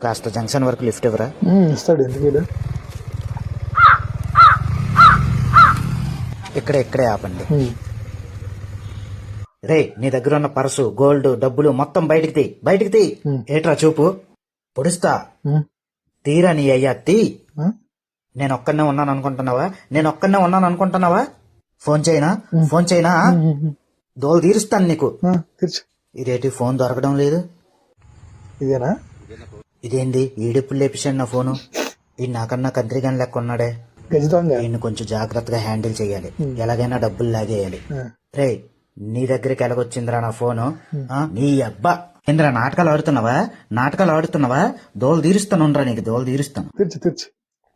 కాస్త జంక్షన్ వరకు లిఫ్ట్ ఇవ్వరా? ఇస్తాడు, ఎందుకు వీడు? ఇక్కడే ఆపండి. రే, నీ దగ్గర ఉన్న పర్సు, గోల్డ్, డబ్బులు మొత్తం బయటికి తీ. ఏట్రా చూపు, పొడుస్తా. తీరా నీ అయ్యా తీ. నేను ఒక్కనే ఉన్నాను అనుకుంటున్నావా? ఫోన్ చేయనా? దోలు తీరుస్తాను నీకు. ఇదేంటి ఫోన్ దొరకడం లేదు? ఇదేనా? ఇదేంది ఈడెప్పుడు లేపిశాడు నా ఫోను? ఈ నాకన్నా కంత్రిగాని లెక్క ఉన్నాడే. ఈయన్ని కొంచెం జాగ్రత్తగా హ్యాండిల్ చెయ్యాలి. ఎలాగైనా డబ్బులు లాగేయాలి. రే, నీ దగ్గరికి ఎలాగొచ్చిందిరా నా ఫోను? నీ అబ్బా ఏంద్రా, నాటకాలు ఆడుతున్నావా? దోలు తీరుస్తానురా, నీకు దోలు తీరుస్తాను.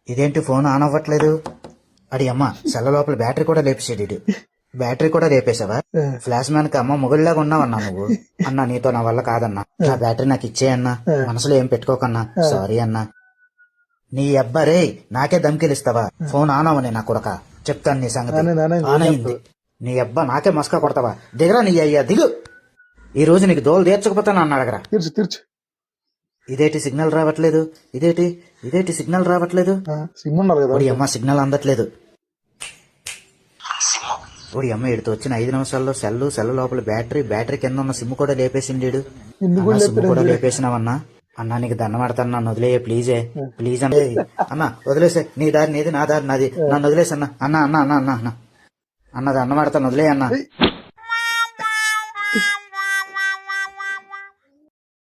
ఇదేంటి ఫోన్ ఆన్ అవ్వట్లేదు? అడి అమ్మ, సెల్ల లోపల బ్యాటరీ కూడా లేపేసాడు. బ్యాటరీ కూడా లేపేశావా? ఫ్లాష్ మ్యాన్ కి అమ్మ మొగుళ్ళలాగా ఉన్నావన్నా నువ్వు. అన్నా, నీతో నా వల్ల కాదన్నా, నా బ్యాటరీ నాకు ఇచ్చేయన్నా, మనసులో ఏం పెట్టుకోకన్నా. సారీ అన్నా. నీ అబ్బా రే, నాకే ధమ్కిలిస్తావా? ఫోన్ ఆన్ అవని నా కొడక, చెప్తాను నీ సంగతి. ఆన్ అయింది. నీ అబ్బా నాకే మస్కా కొడతావా? దిగరా నీ అయ్యా, దిగు. ఈ రోజు నీకు దోలు తీర్చకపోతాను అన్న అడగరా. ఇదేంటి సిగ్నల్ రావట్లేదు? అమ్మ సిగ్నల్ అందట్లేదు. ఓడి అమ్మ, ఇడితో వచ్చిన 5 నిమిషాల్లో సెల్ లోపల బ్యాటరీ కింద ఉన్న సిమ్ కూడా లేపేసిండు. సిమ్ కూడా లేపేసినావన్నా. అన్నా, నీకు దండం పెడతాను, నన్ను వదిలేయ ప్లీజ్ అంటే. అన్న వదిలేసే, నీ దారి నీది, నా దారి నాది, నన్ను వదిలేసి అన్న. అన్నది అన్న పెడతాను, వదిలే అన్నా.